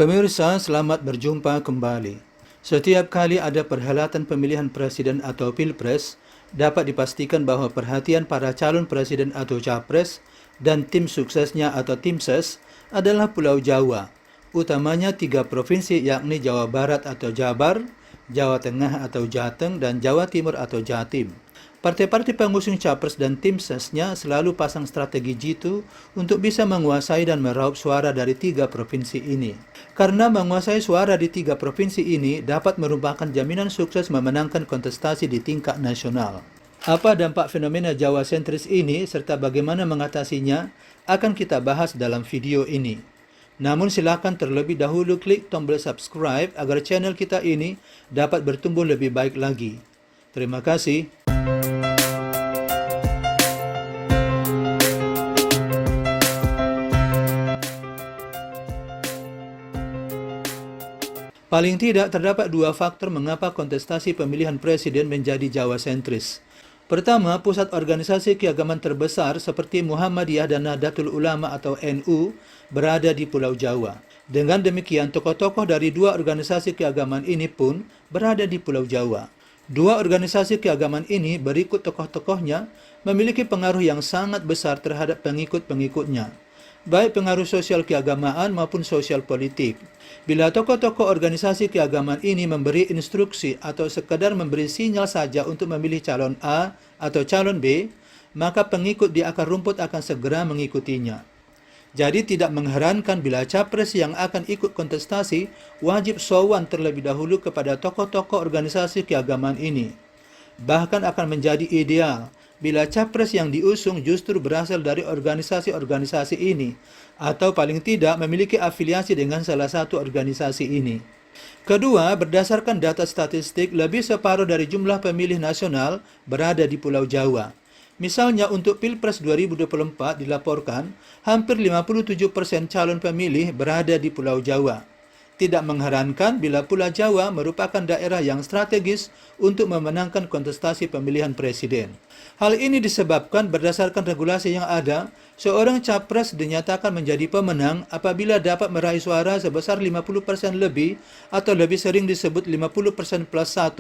Pemirsa, selamat berjumpa kembali. Setiap kali ada perhelatan pemilihan presiden atau pilpres, dapat dipastikan bahwa perhatian para calon presiden atau capres dan tim suksesnya atau tim ses adalah Pulau Jawa, utamanya 3 provinsi yakni Jawa Barat atau Jabar, Jawa Tengah atau Jateng, dan Jawa Timur atau Jatim. Partai-partai pengusung capres dan tim sesnya selalu pasang strategi jitu untuk bisa menguasai dan meraup suara dari 3 provinsi ini. Karena menguasai suara di 3 provinsi ini dapat merupakan jaminan sukses memenangkan kontestasi di tingkat nasional. Apa dampak fenomena Jawa sentris ini serta bagaimana mengatasinya akan kita bahas dalam video ini. Namun silakan terlebih dahulu klik tombol subscribe agar channel kita ini dapat bertumbuh lebih baik lagi. Terima kasih. Paling tidak terdapat 2 faktor mengapa kontestasi pemilihan presiden menjadi Jawa sentris. Pertama, pusat organisasi keagamaan terbesar seperti Muhammadiyah dan Nahdlatul Ulama atau NU berada di Pulau Jawa. Dengan demikian, tokoh-tokoh dari 2 organisasi keagamaan ini pun berada di Pulau Jawa. 2 organisasi keagamaan ini berikut tokoh-tokohnya memiliki pengaruh yang sangat besar terhadap pengikut-pengikutnya, baik pengaruh sosial keagamaan maupun sosial politik. Bila tokoh-tokoh organisasi keagamaan ini memberi instruksi atau sekadar memberi sinyal saja untuk memilih calon A atau calon B, maka pengikut di akar rumput akan segera mengikutinya. Jadi tidak mengherankan bila capres yang akan ikut kontestasi wajib sowan terlebih dahulu kepada tokoh-tokoh organisasi keagamaan ini. Bahkan akan menjadi ideal bila capres yang diusung justru berasal dari organisasi-organisasi ini, atau paling tidak memiliki afiliasi dengan salah satu organisasi ini. Kedua, berdasarkan data statistik, lebih separuh dari jumlah pemilih nasional berada di Pulau Jawa. Misalnya untuk Pilpres 2024 dilaporkan, hampir 57% calon pemilih berada di Pulau Jawa. Tidak mengherankan bila Pulau Jawa merupakan daerah yang strategis untuk memenangkan kontestasi pemilihan presiden. Hal ini disebabkan berdasarkan regulasi yang ada, seorang capres dinyatakan menjadi pemenang apabila dapat meraih suara sebesar 50% lebih atau lebih sering disebut 50% plus 1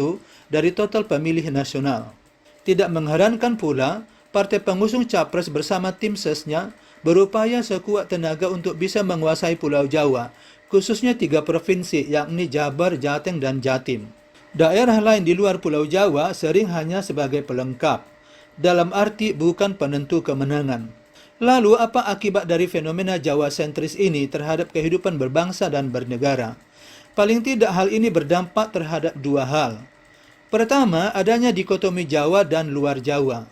dari total pemilih nasional. Tidak mengherankan pula, partai pengusung capres bersama tim sesnya berupaya sekuat tenaga untuk bisa menguasai Pulau Jawa, khususnya 3 provinsi yakni Jabar, Jateng, dan Jatim. Daerah lain di luar Pulau Jawa sering hanya sebagai pelengkap, dalam arti bukan penentu kemenangan. Lalu apa akibat dari fenomena Jawa sentris ini terhadap kehidupan berbangsa dan bernegara? Paling tidak hal ini berdampak terhadap 2 hal. Pertama, adanya dikotomi Jawa dan luar Jawa.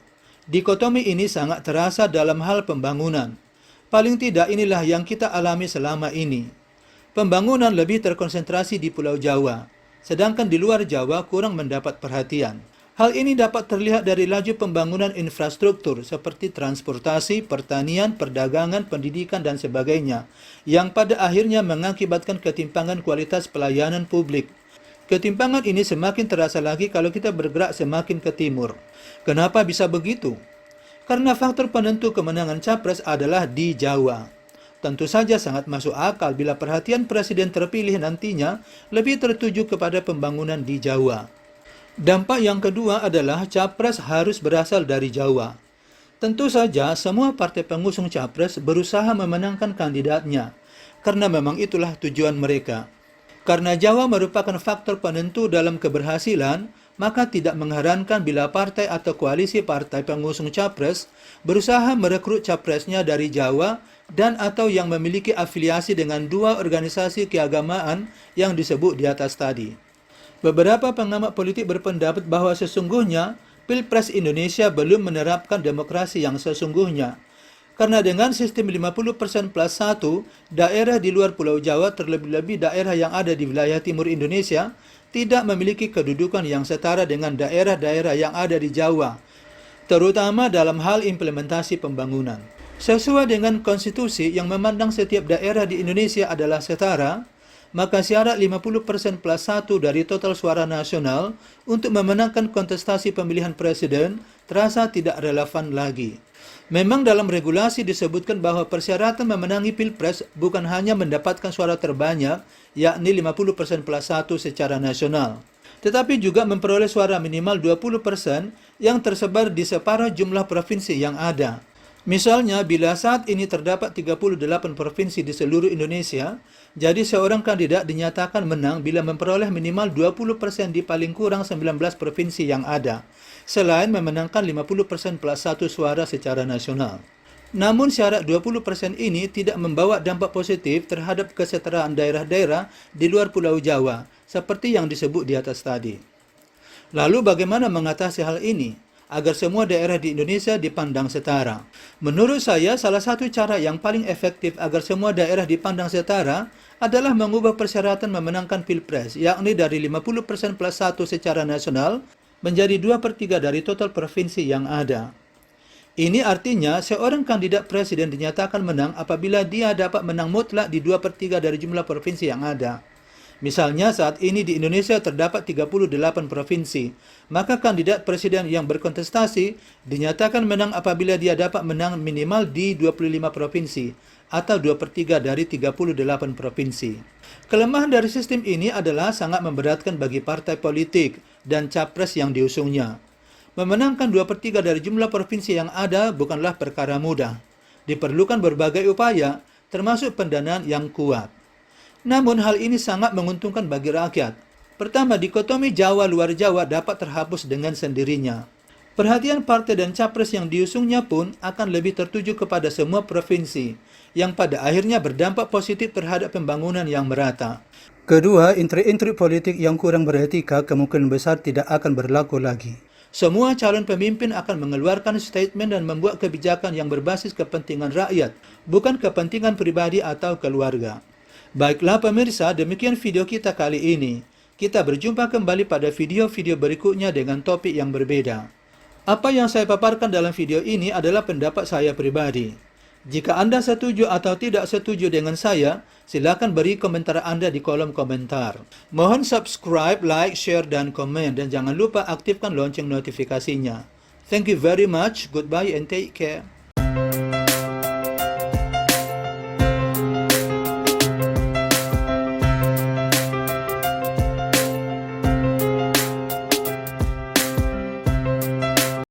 Dikotomi ini sangat terasa dalam hal pembangunan. Paling tidak inilah yang kita alami selama ini. Pembangunan lebih terkonsentrasi di Pulau Jawa, sedangkan di luar Jawa kurang mendapat perhatian. Hal ini dapat terlihat dari laju pembangunan infrastruktur seperti transportasi, pertanian, perdagangan, pendidikan, dan sebagainya, yang pada akhirnya mengakibatkan ketimpangan kualitas pelayanan publik. Ketimpangan ini semakin terasa lagi kalau kita bergerak semakin ke timur. Kenapa bisa begitu? Karena faktor penentu kemenangan capres adalah di Jawa. Tentu saja sangat masuk akal bila perhatian presiden terpilih nantinya lebih tertuju kepada pembangunan di Jawa. Dampak yang kedua adalah capres harus berasal dari Jawa. Tentu saja semua partai pengusung capres berusaha memenangkan kandidatnya, karena memang itulah tujuan mereka. Karena Jawa merupakan faktor penentu dalam keberhasilan, maka tidak mengherankan bila partai atau koalisi partai pengusung capres berusaha merekrut capresnya dari Jawa dan atau yang memiliki afiliasi dengan 2 organisasi keagamaan yang disebut di atas tadi. Beberapa pengamat politik berpendapat bahwa sesungguhnya Pilpres Indonesia belum menerapkan demokrasi yang sesungguhnya. Karena dengan sistem 50% plus 1, daerah di luar Pulau Jawa, terlebih-lebih daerah yang ada di wilayah timur Indonesia, tidak memiliki kedudukan yang setara dengan daerah-daerah yang ada di Jawa, terutama dalam hal implementasi pembangunan. Sesuai dengan konstitusi yang memandang setiap daerah di Indonesia adalah setara, maka syarat 50% plus 1 dari total suara nasional untuk memenangkan kontestasi pemilihan presiden terasa tidak relevan lagi. Memang dalam regulasi disebutkan bahwa persyaratan memenangi Pilpres bukan hanya mendapatkan suara terbanyak, yakni 50% plus 1 secara nasional, tetapi juga memperoleh suara minimal 20% yang tersebar di separuh jumlah provinsi yang ada. Misalnya, bila saat ini terdapat 38 provinsi di seluruh Indonesia, jadi seorang kandidat dinyatakan menang bila memperoleh minimal 20% di paling kurang 19 provinsi yang ada, selain memenangkan 50% plus 1 suara secara nasional. Namun syarat 20% ini tidak membawa dampak positif terhadap kesetaraan daerah-daerah di luar Pulau Jawa, seperti yang disebut di atas tadi. Lalu bagaimana mengatasi hal ini agar semua daerah di Indonesia dipandang setara? Menurut saya, salah satu cara yang paling efektif agar semua daerah dipandang setara adalah mengubah persyaratan memenangkan Pilpres, yakni dari 50% plus 1 secara nasional menjadi 2/3 dari total provinsi yang ada. Ini artinya seorang kandidat presiden dinyatakan menang apabila dia dapat menang mutlak di 2/3 dari jumlah provinsi yang ada. Misalnya saat ini di Indonesia terdapat 38 provinsi, maka kandidat presiden yang berkontestasi dinyatakan menang apabila dia dapat menang minimal di 25 provinsi atau 2/3 dari 38 provinsi. Kelemahan dari sistem ini adalah sangat memberatkan bagi partai politik dan capres yang diusungnya. Memenangkan 2/3 dari jumlah provinsi yang ada bukanlah perkara mudah. Diperlukan berbagai upaya, termasuk pendanaan yang kuat. Namun hal ini sangat menguntungkan bagi rakyat. Pertama, dikotomi Jawa luar Jawa dapat terhapus dengan sendirinya. Perhatian partai dan capres yang diusungnya pun akan lebih tertuju kepada semua provinsi, yang pada akhirnya berdampak positif terhadap pembangunan yang merata. Kedua, intrik-intrik politik yang kurang beretika kemungkinan besar tidak akan berlaku lagi. Semua calon pemimpin akan mengeluarkan statement dan membuat kebijakan yang berbasis kepentingan rakyat, bukan kepentingan pribadi atau keluarga. Baiklah pemirsa, demikian video kita kali ini. Kita berjumpa kembali pada video-video berikutnya dengan topik yang berbeda. Apa yang saya paparkan dalam video ini adalah pendapat saya pribadi. Jika Anda setuju atau tidak setuju dengan saya, silakan beri komentar Anda di kolom komentar. Mohon subscribe, like, share, dan komen. Dan jangan lupa aktifkan lonceng notifikasinya. Thank you very much. Goodbye and take care.